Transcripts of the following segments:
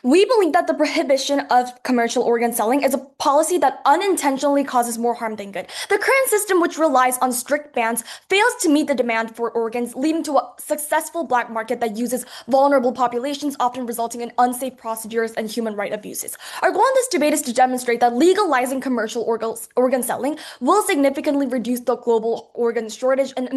We believe that the prohibition of commercial organ selling is a policy that unintentionally causes more harm than good. The current system, which relies on strict bans, fails to meet the demand for organs, leading to a successful black market that uses vulnerable populations, often resulting in unsafe procedures and human right abuses. Our goal in this debate is to demonstrate that legalizing commercial organ selling will significantly reduce the global organ shortage and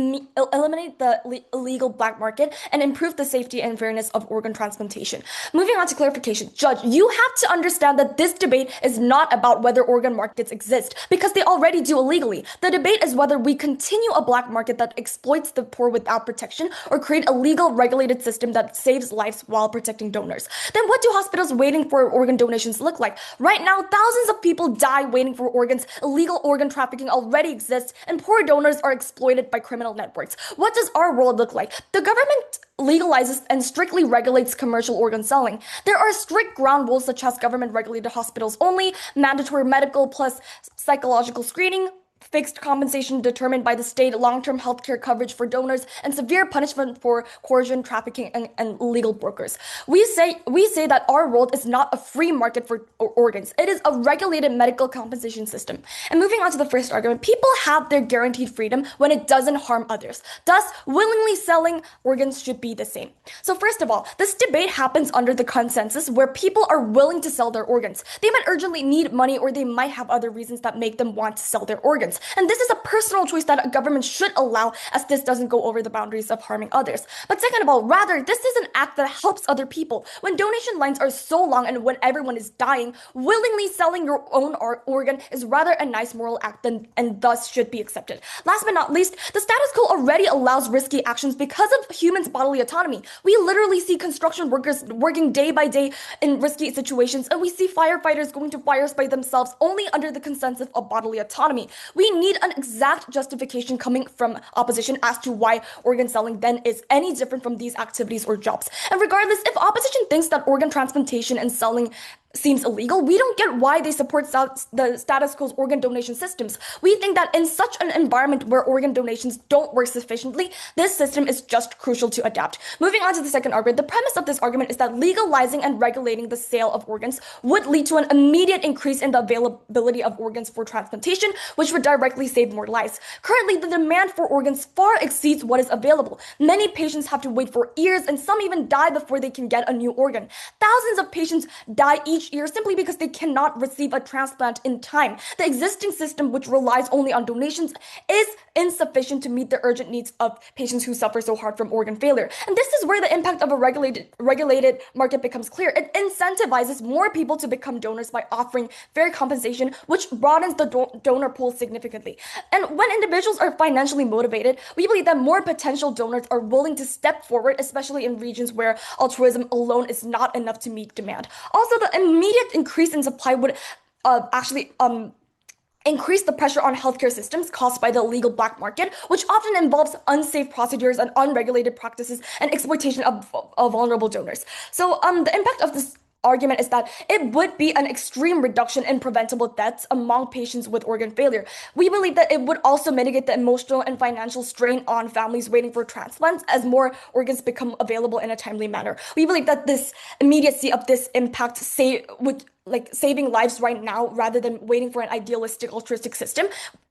eliminate the illegal black market and improve the safety and fairness of organ transplantation. Moving on to clarification. Judge, you have to understand that this debate is not about whether organ markets exist, because they already do illegally. The debate is whether we continue a black market that exploits the poor without protection or create a legal regulated system that saves lives while protecting donors. Then what do hospitals waiting for organ donations look like? Right now, thousands of people die waiting for organs. Illegal organ trafficking already exists, and poor donors are exploited by criminal networks. What does our world look like? The government legalizes and strictly regulates commercial organ selling. There are strict ground rules such as government regulated hospitals only, mandatory medical plus psychological screening, fixed compensation determined by the state, long-term healthcare coverage for donors, and severe punishment for coercion, trafficking, and illegal brokers. We say that our world is not a free market for organs. It is a regulated medical compensation system. And moving on to the first argument, people have their guaranteed freedom when it doesn't harm others. Thus, willingly selling organs should be the same. So first of all, this debate happens under the consensus where people are willing to sell their organs. They might urgently need money, or they might have other reasons that make them want to sell their organs. And this is a personal choice that a government should allow, as this doesn't go over the boundaries of harming others. But second of all, rather, this is an act that helps other people. When donation lines are so long and when everyone is dying, willingly selling your own organ is rather a nice moral act and thus should be accepted. Last but not least, the status quo already allows risky actions because of humans' bodily autonomy. We literally see construction workers working day by day in risky situations, and we see firefighters going to fires by themselves only under the consensus of bodily autonomy. We need an exact justification coming from opposition as to why organ selling then is any different from these activities or jobs. And regardless, if opposition thinks that organ transplantation and selling seems illegal, we don't get why they support the status quo's organ donation systems. We think that in such an environment where organ donations don't work sufficiently, this system is just crucial to adapt. Moving on to the second argument, the premise of this argument is that legalizing and regulating the sale of organs would lead to an immediate increase in the availability of organs for transplantation, which would directly save more lives. Currently, the demand for organs far exceeds what is available. Many patients have to wait for years, and some even die before they can get a new organ. Thousands of patients die each year simply because they cannot receive a transplant in time. The existing system, which relies only on donations, is insufficient to meet the urgent needs of patients who suffer so hard from organ failure. And this is where the impact of a regulated market becomes clear. It incentivizes more people to become donors by offering fair compensation, which broadens the donor pool significantly. And when individuals are financially motivated, we believe that more potential donors are willing to step forward, especially in regions where altruism alone is not enough to meet demand. Also, the immediate increase in supply would actually increase the pressure on healthcare systems caused by the illegal black market, which often involves unsafe procedures and unregulated practices and exploitation of vulnerable donors. So the impact of this argument is that it would be an extreme reduction in preventable deaths among patients with organ failure. We believe that it would also mitigate the emotional and financial strain on families waiting for transplants as more organs become available in a timely manner. We believe that this immediacy of this impact would saving lives right now rather than waiting for an idealistic altruistic system.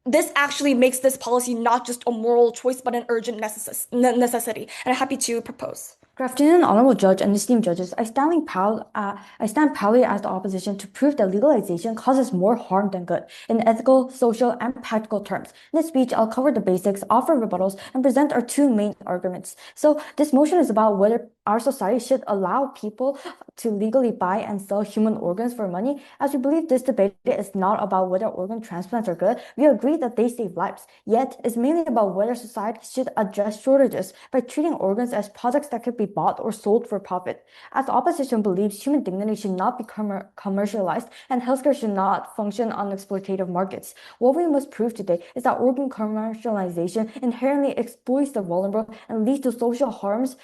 This actually makes this policy not just a moral choice but an urgent necessity. And I'm happy to propose. Good afternoon, Honorable Judge and esteemed judges. I stand proudly as the opposition to prove that legalization causes more harm than good in ethical, social, and practical terms. In this speech, I'll cover the basics, offer rebuttals, and present our two main arguments. So this motion is about whether our society should allow people to legally buy and sell human organs for money. As we believe this debate is not about whether organ transplants are good, we agree that they save lives. Yet, it's mainly about whether society should address shortages by treating organs as products that could be bought or sold for profit. As the opposition believes human dignity should not be commercialized and healthcare should not function on exploitative markets. What we must prove today is that organ commercialization inherently exploits the vulnerable and leads to social harms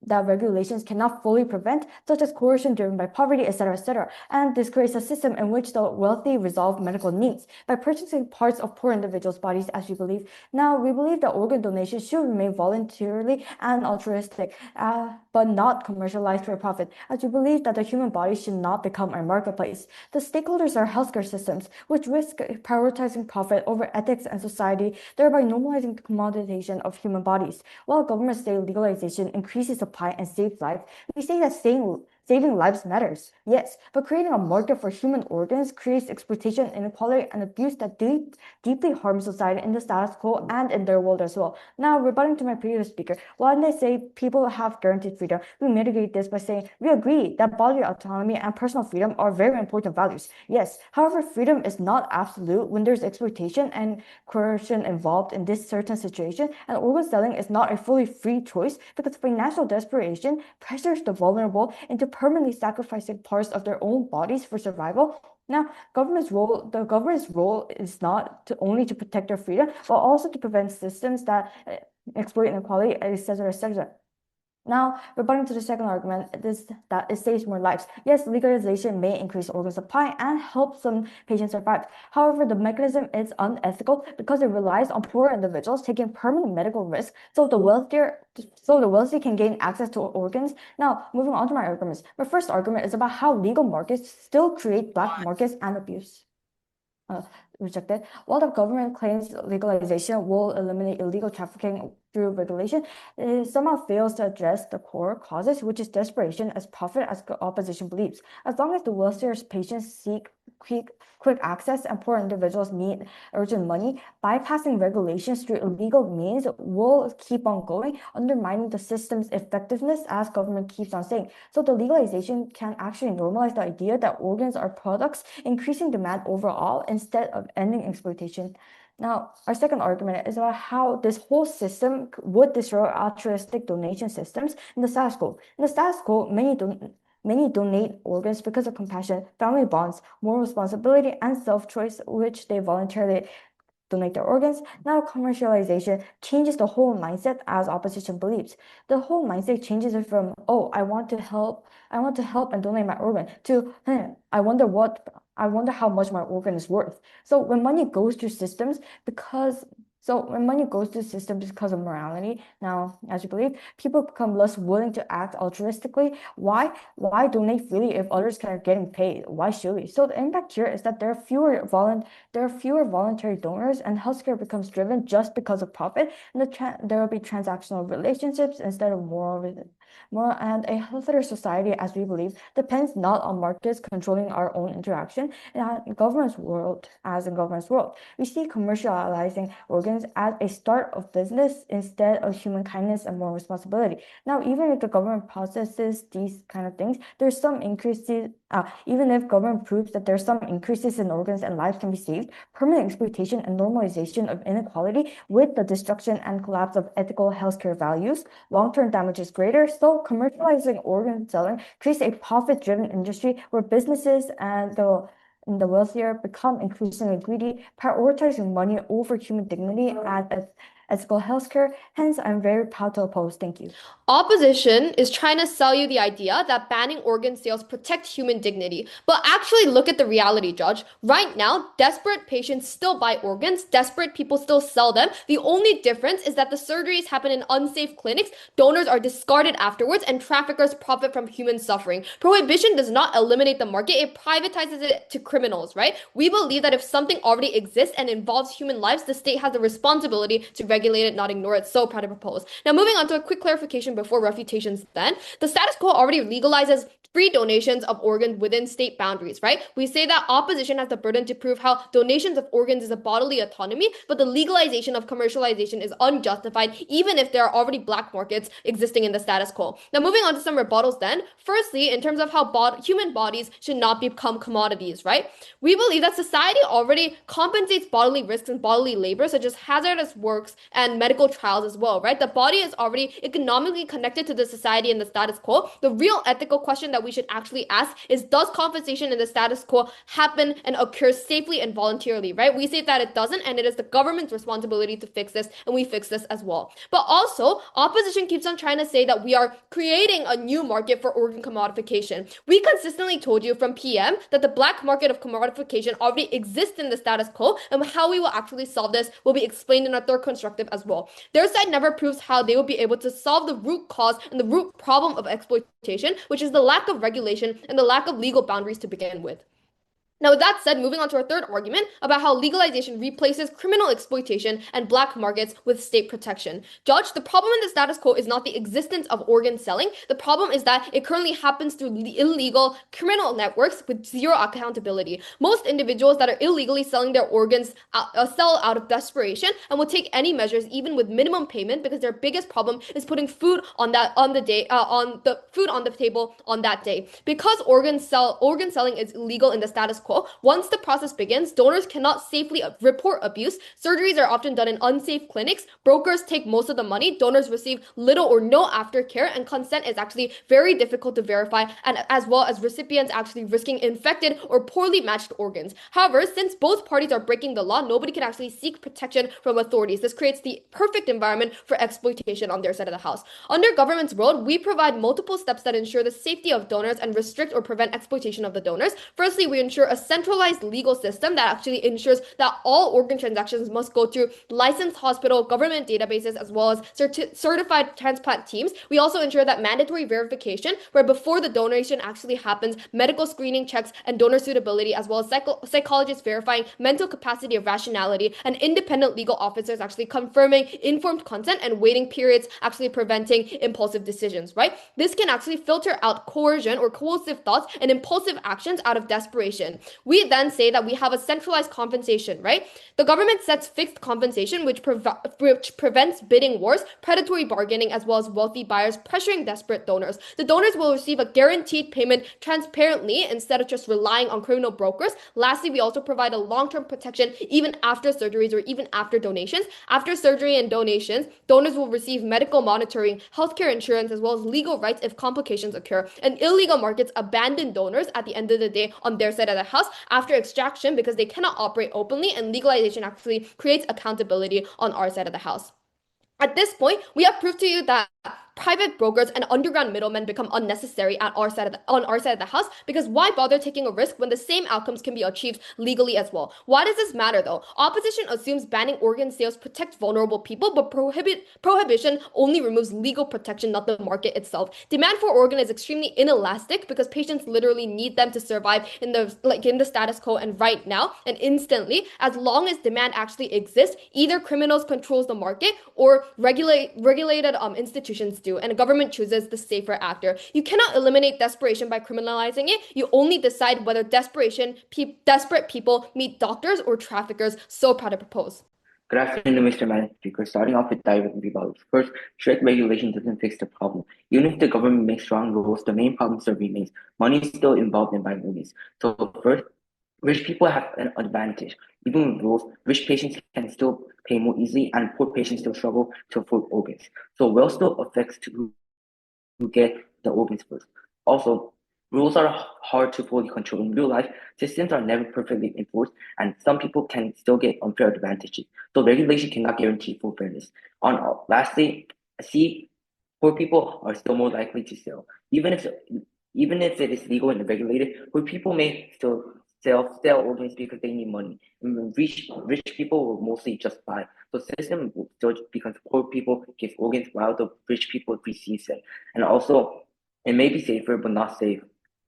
that regulations cannot fully prevent, such as coercion driven by poverty, etc., etc. And this creates a system in which the wealthy resolve medical needs by purchasing parts of poor individuals' bodies, as we believe. Now, we believe that organ donation should remain voluntarily and altruistic, but not commercialized for profit, as we believe that the human body should not become a marketplace. The stakeholders are healthcare systems, which risk prioritizing profit over ethics and society, thereby normalizing the commoditization of human bodies. While governments say legalization increases supply and saves lives, we say that saving lives matters. Yes, but creating a market for human organs creates exploitation, inequality, and abuse that deeply harm society in the status quo and in their world as well. Now, rebutting to my previous speaker, when they say people have guaranteed freedom, we mitigate this by saying we agree that bodily autonomy and personal freedom are very important values. Yes, however, freedom is not absolute when there's exploitation and coercion involved in this certain situation, and organ selling is not a fully free choice because financial desperation pressures the vulnerable into permanently sacrificing parts of their own bodies for survival. Now, the government's role is not only to protect their freedom, but also to prevent systems that exploit inequality, etc., etc. Now, rebutting to the second argument, that it saves more lives. Yes, legalization may increase organ supply and help some patients survive. However, the mechanism is unethical because it relies on poor individuals taking permanent medical risk so the wealthy can gain access to organs. Now, moving on to my arguments. My first argument is about how legal markets still create black markets and abuse. Rejected. While the government claims legalization will eliminate illegal trafficking through regulation, it somehow fails to address the core causes, which is desperation as profit, as the opposition believes. As long as the wealthier patients seek quick access and poor individuals need urgent money, bypassing regulations through illegal means will keep on going, undermining the system's effectiveness, as government keeps on saying. So the legalization can actually normalize the idea that organs are products, increasing demand overall instead of ending exploitation. Now, our second argument is about how this whole system would destroy altruistic donation systems in the status quo. In the status quo, many donate organs because of compassion, family bonds, moral responsibility, and self-choice, which they voluntarily donate their organs. Now, commercialization changes the whole mindset, as opposition believes. The whole mindset changes it from, oh, I want to help and donate my organ to, I wonder how much my organ is worth. So when money goes to systems because of morality, now, as you believe, people become less willing to act altruistically. Why? Why donate freely if others are getting paid? Why should we? So the impact here is that there are fewer voluntary donors, and healthcare becomes driven just because of profit, and there will be transactional relationships instead of moral, and a healthier society, as we believe, depends not on markets controlling our own interaction and in government's world. We see commercializing organs as a start of business instead of human kindness and moral responsibility. Now, even if the government processes these kind of things, there's some increases. Even if government proves that there's some increases in organs and lives can be saved, permanent exploitation and normalization of inequality with the destruction and collapse of ethical healthcare values, long-term damage is greater. So commercializing organ selling creates a profit-driven industry where businesses and the wealthier become increasingly greedy, prioritizing money over human dignity and ethical healthcare. Hence, I'm very proud to oppose. Thank you. Opposition is trying to sell you the idea that banning organ sales protect human dignity. But actually look at the reality, Judge. Right now, desperate patients still buy organs, desperate people still sell them. The only difference is that the surgeries happen in unsafe clinics, donors are discarded afterwards, and traffickers profit from human suffering. Prohibition does not eliminate the market, it privatizes it to criminals, right? We believe that if something already exists and involves human lives, the state has the responsibility to regulate it, not ignore it. So proud to propose. Now, moving on to a quick clarification before refutations then. The status quo already legalizes free donations of organs within state boundaries, right? We say that opposition has the burden to prove how donations of organs is a bodily autonomy, but the legalization of commercialization is unjustified, even if there are already black markets existing in the status quo. Now, moving on to some rebuttals then. Firstly, in terms of how human bodies should not become commodities, right? We believe that society already compensates bodily risks and bodily labor, such as hazardous works and medical trials as well, right? The body is already economically connected to the society and the status quo. The real ethical question that we should actually ask is, does compensation in the status quo happen and occur safely and voluntarily, right? We say that it doesn't, and it is the government's responsibility to fix this, and we fix this as well. But also, opposition keeps on trying to say that we are creating a new market for organ commodification. We consistently told you from PM that the black market of commodification already exists in the status quo, and how we will actually solve this will be explained in our third constructive as well. Their side never proves how they will be able to solve the root cause and the root problem of exploitation, which is the lack of regulation and the lack of legal boundaries to begin with. Now, with that said, moving on to our third argument about how legalization replaces criminal exploitation and black markets with state protection. Judge, the problem in the status quo is not the existence of organ selling. The problem is that it currently happens through illegal criminal networks with zero accountability. Most individuals that are illegally selling their organs sell out of desperation and will take any measures, even with minimum payment, because their biggest problem is putting food on the table on that day. Because organ selling is illegal in the status quo, once the process begins, donors cannot safely report abuse. Surgeries are often done in unsafe clinics. Brokers take most of the money. Donors receive little or no aftercare, and consent is actually very difficult to verify, and as well as recipients actually risking infected or poorly matched organs. However, since both parties are breaking the law, nobody can actually seek protection from authorities. This creates the perfect environment for exploitation on their side of the house. Under government's world, we provide multiple steps that ensure the safety of donors and restrict or prevent exploitation of the donors. Firstly, we ensure a centralized legal system that actually ensures that all organ transactions must go through licensed hospital, government databases, as well as certified transplant teams. We also ensure that mandatory verification, where before the donation actually happens, medical screening checks and donor suitability, as well as psychologists verifying mental capacity of rationality, and independent legal officers actually confirming informed consent and waiting periods, actually preventing impulsive decisions, right? This can actually filter out coercion or coercive thoughts and impulsive actions out of desperation. We then say that we have a centralized compensation, right? The government sets fixed compensation, which prevents bidding wars, predatory bargaining, as well as wealthy buyers pressuring desperate donors. The donors will receive a guaranteed payment transparently instead of just relying on criminal brokers. Lastly, we also provide a long-term protection even after surgeries or even after donations. After surgery and donations, donors will receive medical monitoring, healthcare insurance, as well as legal rights if complications occur. And illegal markets abandon donors at the end of the day on their side of the house after extraction because they cannot operate openly, and legalization actually creates accountability on our side of the house. At this point, we have proved to you that private brokers and underground middlemen become unnecessary on our side of the house, because why bother taking a risk when the same outcomes can be achieved legally as well? Why does this matter though? Opposition assumes banning organ sales protects vulnerable people, but prohibition only removes legal protection, not the market itself. Demand for organ is extremely inelastic because patients literally need them to survive in the status quo and right now and instantly. As long as demand actually exists, either criminals controls the market or regulated institutions do, and a government chooses the safer actor. You cannot eliminate desperation by criminalizing it. You only decide whether desperate people meet doctors or traffickers. So proud to propose. Good afternoon, Mr. Madam Speaker. Starting off with direct rebuttals. First, strict regulation doesn't fix the problem. Even if the government makes strong rules, the main problem still remains. Money is still involved in buying organs. So first, rich people have an advantage. Even with rules, rich patients can still pay more easily, and poor patients still struggle to afford organs. So wealth still affects who get the organs first. Also, rules are hard to fully control. In real life, systems are never perfectly enforced, and some people can still get unfair advantages. So regulation cannot guarantee full fairness. Lastly, poor people are still more likely to sell. Even if it is legal and regulated, poor people may still sell organs because they need money. And rich people will mostly just buy. So the system will still, because poor people give organs while the rich people receive them. And also, it may be safer but not safe.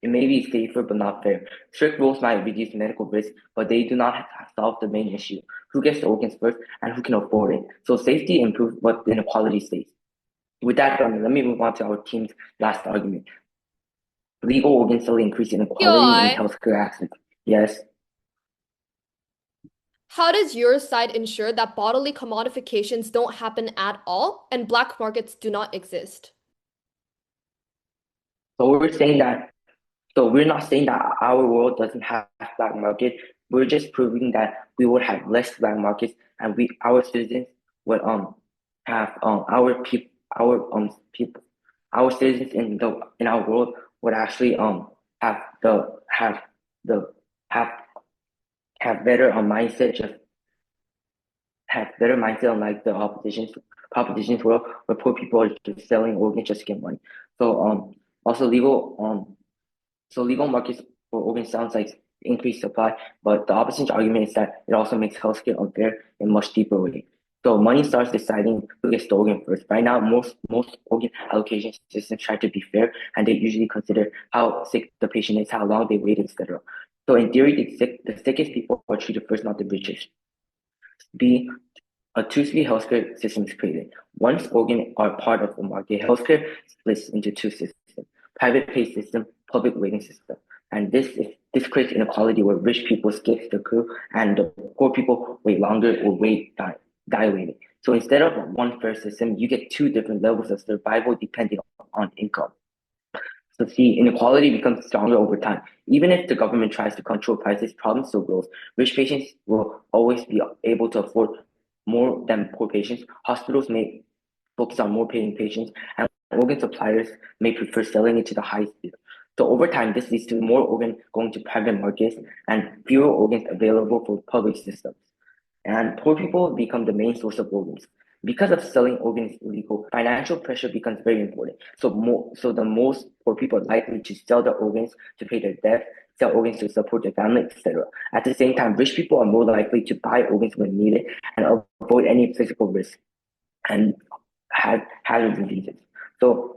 It may be safer but not fair. Strict rules might reduce medical risk, but they do not solve the main issue: who gets the organs first and who can afford it. So safety improves, but inequality stays. With that, let me move on to our team's last argument. Legal organ selling increase inequality in healthcare access. Yes. How does your side ensure that bodily commodifications don't happen at all and black markets do not exist? So we're not saying that our world doesn't have black market. We're just proving that we would have less black markets, and our citizens would have our citizens in our world would actually have the have the have better mindset just have better mindset unlike the opposition's propositions world where poor people are just selling organs just to get money. So also legal markets for organs sounds like increased supply, but the opposition's argument is that it also makes healthcare unfair in a much deeper way. So money starts deciding who gets the organ first. Right now, most organ allocation systems try to be fair, and they usually consider how sick the patient is, how long they wait, etc. So in theory, the sickest people are treated first, not the richest. B, a two-speed healthcare system is created. Once organs are part of the market, healthcare splits into two systems: private pay system, public waiting system. And this creates inequality where rich people skip the queue and the poor people wait longer or die waiting. So instead of one fair system, you get two different levels of survival depending on income. So see, inequality becomes stronger over time. Even if the government tries to control prices, problem still grows. Rich patients will always be able to afford more than poor patients. Hospitals may focus on more paying patients, and organ suppliers may prefer selling it to the highest bidder. So over time, this leads to more organs going to private markets and fewer organs available for public systems. And poor people become the main source of organs. Because of selling organs illegal, financial pressure becomes very important. So the most poor people are likely to sell their organs to pay their debt, sell organs to support their family, etc. At the same time, rich people are more likely to buy organs when needed and avoid any physical risk and hazard diseases. So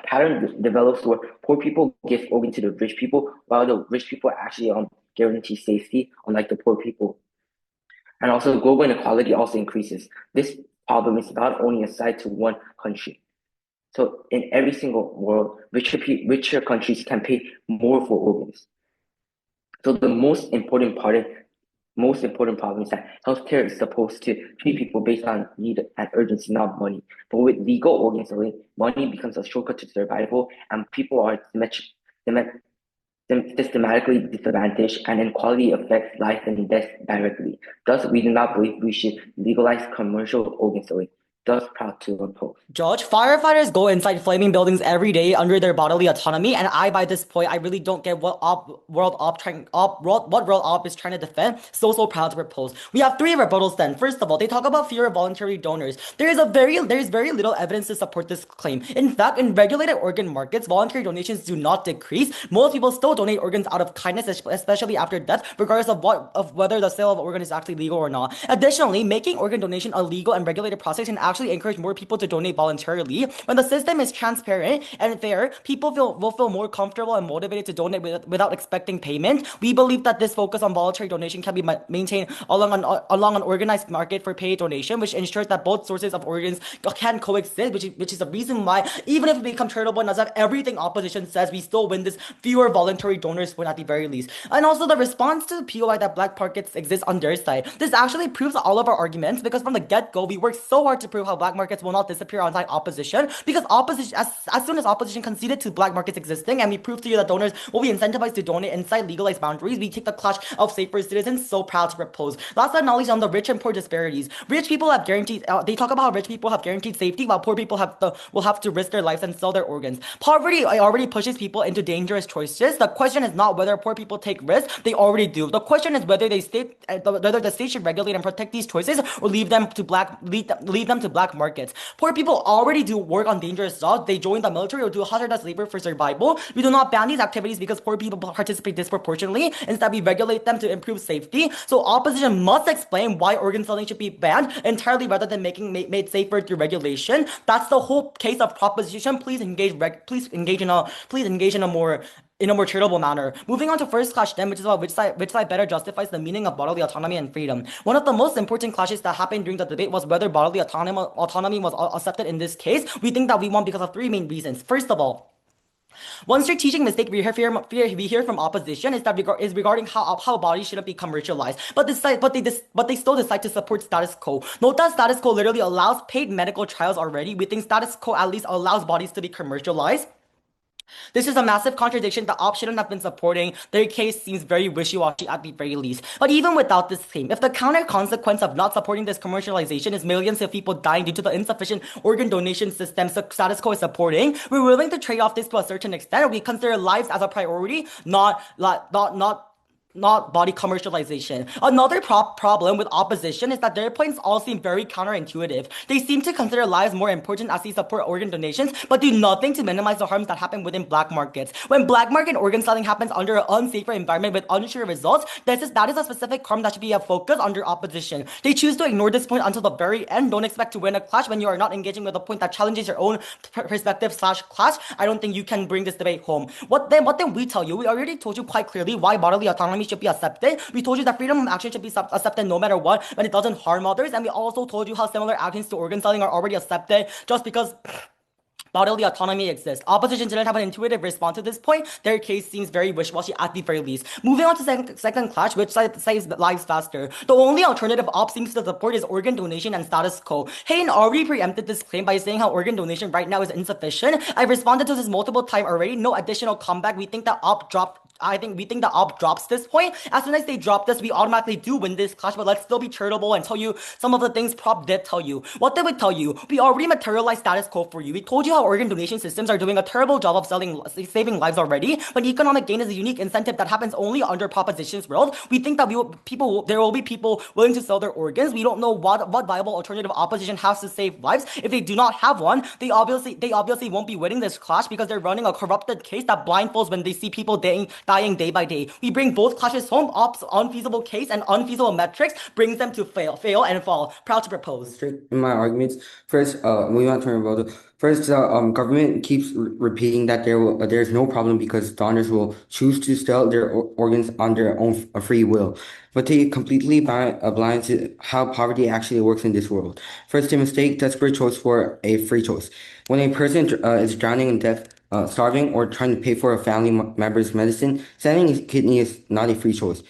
pattern develops where poor people give organs to the rich people, while the rich people actually guarantee safety, unlike the poor people. And also global inequality also increases. This problem is not only assigned to one country. So in every single world, richer countries can pay more for organs. So the most important problem is that healthcare is supposed to treat people based on need and urgency, not money. But with legal organ selling, money becomes a shortcut to survival, and people are systematically disadvantaged, and inequality affects life and death directly. Thus, we do not believe we should legalize commercial organ selling. Thus, proud to oppose. Judge, firefighters go inside flaming buildings every day under their bodily autonomy, and by this point, I really don't get what World Op is trying to defend. So proud to propose. We have three rebuttals then. First of all, they talk about fewer voluntary donors. There is very little evidence to support this claim. In fact, in regulated organ markets, voluntary donations do not decrease. Most people still donate organs out of kindness, especially after death, regardless of whether the sale of organ is actually legal or not. Additionally, making organ donation a legal and regulated process can actually encourage more people to donate voluntarily. When the system is transparent and fair, people will feel more comfortable and motivated to donate without expecting payment. We believe that this focus on voluntary donation can be maintained along an organized market for paid donation, which ensures that both sources of organs can coexist, which is the reason why, even if we become charitable and not everything opposition says, we still win this fewer voluntary donors win at the very least. And also the response to the POI that black markets exist on their side. This actually proves all of our arguments, because from the get-go, we worked so hard to prove how black markets will not disappear outside opposition, because opposition, as soon as opposition conceded to black markets existing, and we proved to you that donors will be incentivized to donate inside legalized boundaries, we take the clash of safer citizens. So proud to propose. Last but not least, on the rich and poor disparities. Rich people have guaranteed, they talk about how rich people have guaranteed safety, while poor people will have to risk their lives and sell their organs. Poverty already pushes people into dangerous choices. The question is not whether poor people take risks, they already do. The question is whether whether the state should regulate and protect these choices, or leave them to black markets. Poor people already do work on dangerous jobs. They join the military or do hazardous labor for survival. We do not ban these activities because poor people participate disproportionately. Instead, we regulate them to improve safety. So opposition must explain why organ selling should be banned entirely, rather than made safer through regulation. That's the whole case of proposition. Please engage in a more charitable manner. Moving on to first clash then, which is about which side better justifies the meaning of bodily autonomy and freedom. One of the most important clashes that happened during the debate was whether bodily autonomy was accepted in this case. We think that we won because of three main reasons. First of all, one strategic mistake we hear from opposition is regarding how bodies shouldn't be commercialized, but they still decide to support status quo. Note that status quo literally allows paid medical trials already. We think status quo at least allows bodies to be commercialized. This is a massive contradiction that Op shouldn't have been supporting. Their case seems very wishy-washy at the very least. But even without this claim, if the counter consequence of not supporting this commercialization is millions of people dying due to the insufficient organ donation system status quo is supporting, we're willing to trade off this to a certain extent. We consider lives as a priority, not body commercialization. Another problem with opposition is that their points all seem very counterintuitive. They seem to consider lives more important as they support organ donations, but do nothing to minimize the harms that happen within black markets. When black market organ selling happens under an unsafer environment with unsure results, that is a specific harm that should be a focus under opposition. They choose to ignore this point until the very end. Don't expect to win a clash when you are not engaging with a point that challenges your own perspective/clash. I don't think you can bring this debate home. What then we tell you? We already told you quite clearly why bodily autonomy should be accepted. We told you that freedom of action should be accepted no matter what when it doesn't harm others. And we also told you how similar actions to organ selling are already accepted just because bodily autonomy exists. Opposition didn't have an intuitive response to this point. Their case seems very wishy-washy at the very least. Moving on to second clash, which saves lives faster. The only alternative op seems to support is organ donation and status quo. Hyein already preempted this claim by saying how organ donation right now is insufficient. I've responded to this multiple times already. No additional comeback. We think that we think the op drops this point. As soon as they drop this, we automatically do win this clash, but let's still be charitable and tell you some of the things Prop did tell you. What did we tell you? We already materialized status quo for you. We told you how organ donation systems are doing a terrible job of saving lives already, but economic gain is a unique incentive that happens only under propositions world. We think that there will be people willing to sell their organs. We don't know what viable alternative opposition has to save lives. If they do not have one, they obviously won't be winning this clash because they're running a corrupted case that blindfolds when they see people dying day by day. We bring both clashes home. Op's unfeasible case and unfeasible metrics brings them to fail and fall. Proud to propose. In my arguments, first, moving on to about first, government keeps repeating that there's no problem because donors will choose to sell their organs on their own free will, but they completely blind to how poverty actually works in this world. First, they mistake desperate choice for a free choice. When a person is drowning in debt, starving, or trying to pay for a family member's medicine, selling his kidney is not a free choice.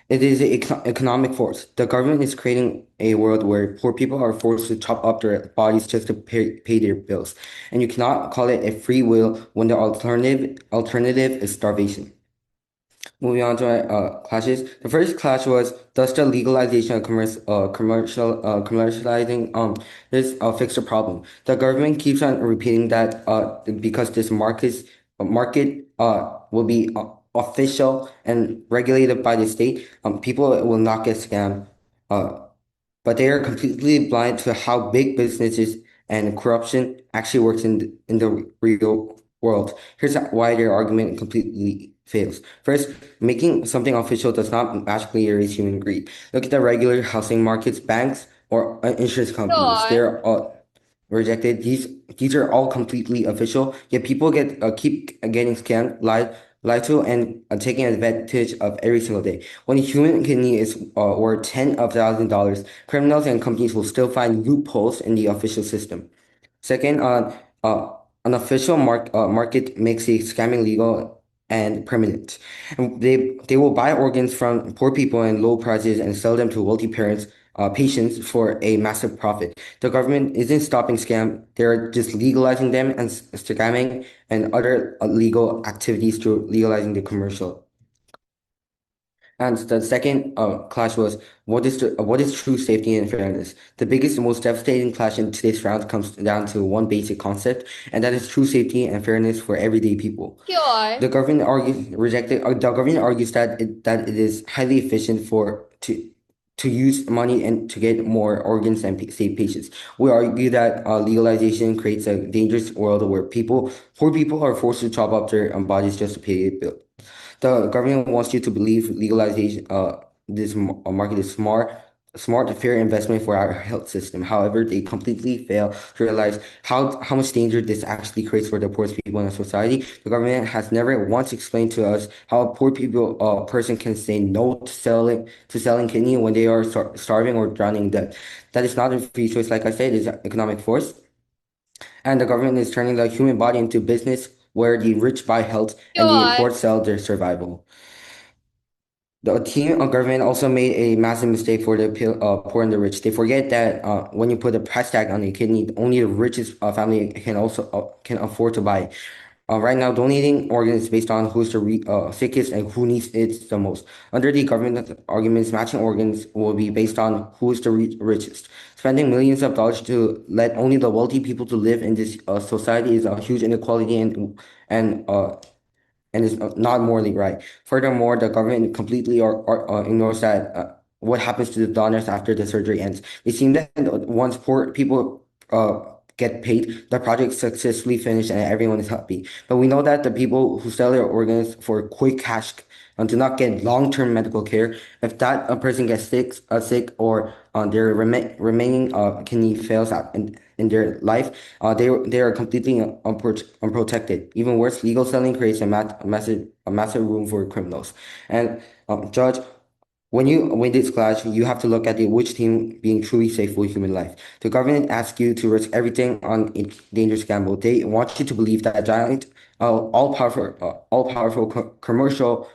It is an economic force. The government is creating a world where poor people are forced to chop up their bodies just to pay their bills. And you cannot call it a free will when the alternative is starvation. Moving on to clashes. The first clash was, does the legalization of commercializing this fix the problem? The government keeps on repeating that because this market will be official and regulated by the state, people will not get scammed. But they are completely blind to how big businesses and corruption actually works in the real world. Here's why their argument completely fails. First, making something official does not magically erase human greed. Look at the regular housing markets, banks, or insurance companies. They're all rejected. These are all completely official, yet people keep getting scammed, lied to, and taken advantage of every single day. When a human kidney is worth tens of thousands of dollars, criminals and companies will still find loopholes in the official system. Second, an official market makes the scamming legal and permanent. And they will buy organs from poor people in low prices and sell them to wealthy patients for a massive profit. The government isn't stopping scam; they're just legalizing them and scamming and other illegal activities through legalizing the commercial. And the second clash was, what is true safety and fairness? The biggest and most devastating clash in today's round comes down to one basic concept, and that is true safety and fairness for everyday people. The government argues that it is highly efficient to use money and to get more organs and save patients. We argue that legalization creates a dangerous world where poor people are forced to chop up their bodies just to pay a bill. The government wants you to believe legalization, this market is smart, fair investment for our health system. However, they completely fail to realize how much danger this actually creates for the poorest people in our society. The government has never once explained to us how a poor person can say no to selling kidney when they are starving or drowning in debt. That is not a free choice, like I said, it is an economic force. And the government is turning the human body into business where the rich buy health and the poor sell their survival. The team of government also made a massive mistake for the poor and the rich. They forget that when you put a price tag on a kidney, only the richest family can afford to buy it. Right now, donating organs is based on who's the sickest and who needs it the most. Under the government arguments, matching organs will be based on who is the richest. Spending millions of dollars to let only the wealthy people to live in this society is a huge inequality and uh, and is not morally right. Furthermore, the government completely ignores that what happens to the donors after the surgery ends. It seems that once poor people get paid, the project successfully finished and everyone is happy. But we know that the people who sell their organs for quick cash do not get long-term medical care. If that a person gets sick or their remaining kidney fails in their life, they are completely unprotected. Even worse, legal selling creates a massive room for criminals. And Judge, when you win this clash, you have to look at which team being truly safe for human life. The government asks you to risk everything on a dangerous gamble. They want you to believe that a giant, all powerful commercial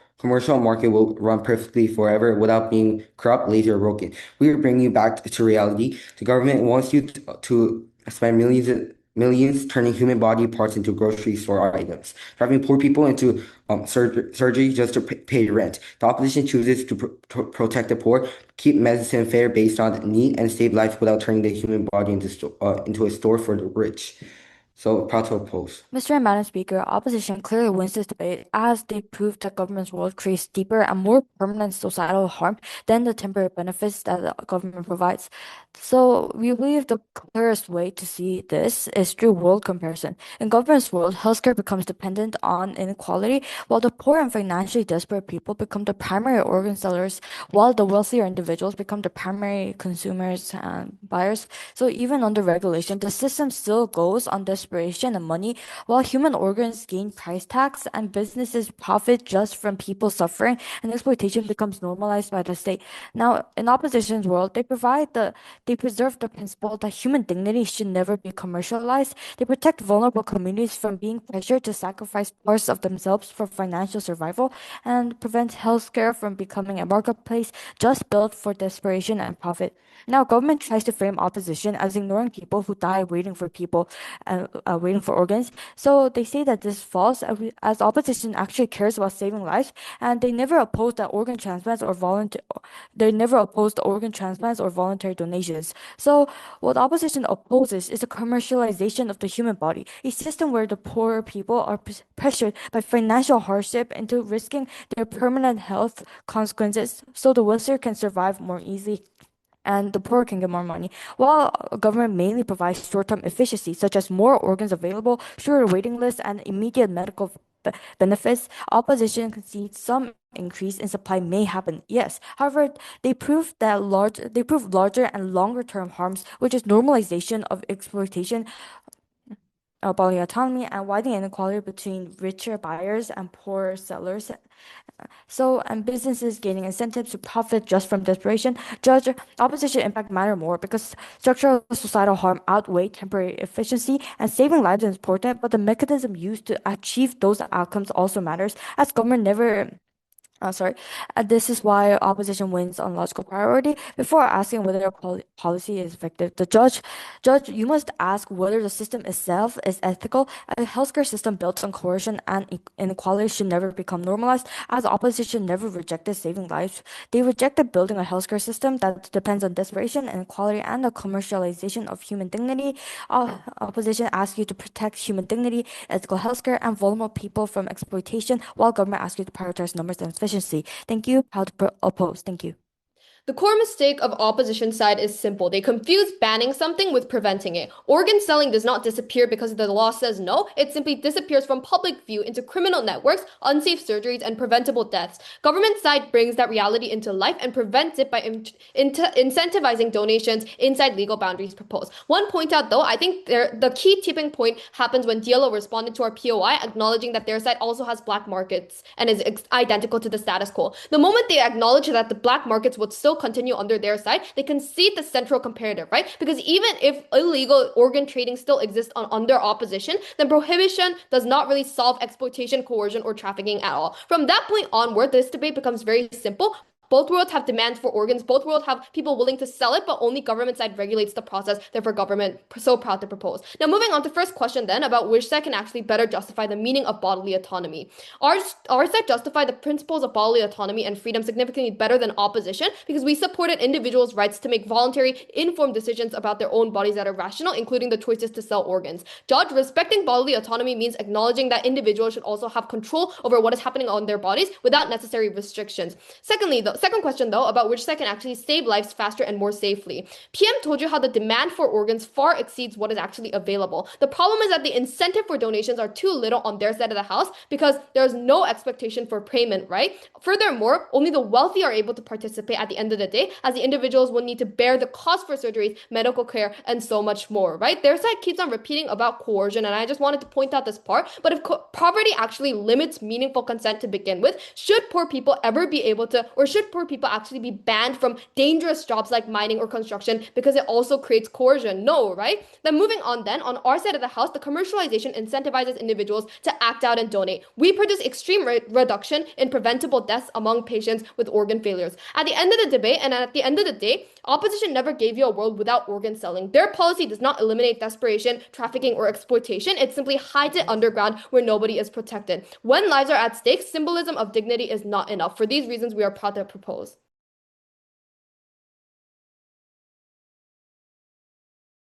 market will run perfectly forever without being corrupt, lazy, or broken. We will bring you back to reality. The government wants you to spend millions turning human body parts into grocery store items, driving poor people into surgery just to pay rent. The opposition chooses to protect the poor, keep medicine fair based on need, and save lives without turning the human body into a store for the rich. So, proud to oppose. Mr. and Madam Speaker, opposition clearly wins this debate as they prove that government's role creates deeper and more permanent societal harm than the temporary benefits that the government provides. So we believe the clearest way to see this is through world comparison. In government's world, healthcare becomes dependent on inequality, while the poor and financially desperate people become the primary organ sellers, while the wealthier individuals become the primary consumers and buyers. So even under regulation, the system still goes on desperation and money, while human organs gain price tags and businesses profit just from people suffering, and exploitation becomes normalized by the state. Now, in opposition's world, they preserve the principle that human dignity should never be commercialized. They protect vulnerable communities from being pressured to sacrifice parts of themselves for financial survival, and prevent healthcare from becoming a marketplace just built for desperation and profit. Now, government tries to frame opposition as ignoring people who die waiting for organs. So they say that this is false, as opposition actually cares about saving lives, and they never oppose the organ transplants or volunteer. They never opposed organ transplants or voluntary donations. So what opposition opposes is the commercialization of the human body, a system where the poor people are pressured by financial hardship into risking their permanent health consequences so the wealthier can survive more easily and the poor can get more money. While government mainly provides short-term efficiency, such as more organs available, shorter waiting lists, and immediate medical benefits, opposition concedes some increase in supply may happen. Yes, however, they prove larger and longer-term harms, which is normalization of exploitation, bodily autonomy, and widening inequality between richer buyers and poorer sellers. So, and businesses gaining incentives to profit just from desperation. Judge, opposition impact matter more because structural societal harm outweigh temporary efficiency, and saving lives is important, but the mechanism used to achieve those outcomes also matters, as government never sorry. This is why opposition wins on logical priority. Before asking whether a policy is effective, judge, you must ask whether the system itself is ethical. A healthcare system built on coercion and inequality should never become normalized, as opposition never rejected saving lives. They rejected building a healthcare system that depends on desperation, inequality, and the commercialization of human dignity. Opposition asks you to protect human dignity, ethical healthcare, and vulnerable people from exploitation, while government asks you to prioritize numbers and efficiency. Thank you. How to oppose? Thank you. The core mistake of opposition side is simple. They confuse banning something with preventing it. Organ selling does not disappear because the law says no. It simply disappears from public view into criminal networks, unsafe surgeries, and preventable deaths. Government side brings that reality into life and prevents it by incentivizing donations inside legal boundaries proposed. One point out though, I think the key tipping point happens when DLO responded to our POI, acknowledging that their side also has black markets and is identical to the status quo. The moment they acknowledge that the black markets would still continue under their side, they concede the central comparative, right? Because even if illegal organ trading still exists under opposition, then prohibition does not really solve exploitation, coercion, or trafficking at all. From that point onward, this debate becomes very simple. Both worlds have demands for organs. Both worlds have people willing to sell it, but only government side regulates the process. Therefore, government so proud to propose. Now, moving on to first question then about which side can actually better justify the meaning of bodily autonomy. Our side justify the principles of bodily autonomy and freedom significantly better than opposition because we supported individuals' rights to make voluntary, informed decisions about their own bodies that are rational, including the choices to sell organs. Judge, respecting bodily autonomy means acknowledging that individuals should also have control over what is happening on their bodies without necessary restrictions. Secondly, the second question though about which side can actually save lives faster and more safely. PM told you how the demand for organs far exceeds what is actually available. The problem is that the incentive for donations are too little on their side of the house because there's no expectation for payment, right? Furthermore, only the wealthy are able to participate at the end of the day, as the individuals will need to bear the cost for surgeries, medical care, and so much more, right? Their side keeps on repeating about coercion, and I just wanted to point out this part. But if poverty actually limits meaningful consent to begin with, should poor people ever be able to, or should poor people actually be banned from dangerous jobs like mining or construction because it also creates coercion? No, right? Then moving on then, on our side of the house, the commercialization incentivizes individuals to act out and donate. We produce extreme reduction in preventable deaths among patients with organ failures. At the end of the debate and at the end of the day, opposition never gave you a world without organ selling. Their policy does not eliminate desperation, trafficking, or exploitation. It simply hides it underground where nobody is protected. When lives are at stake, symbolism of dignity is not enough. For these reasons, we are proud to propose.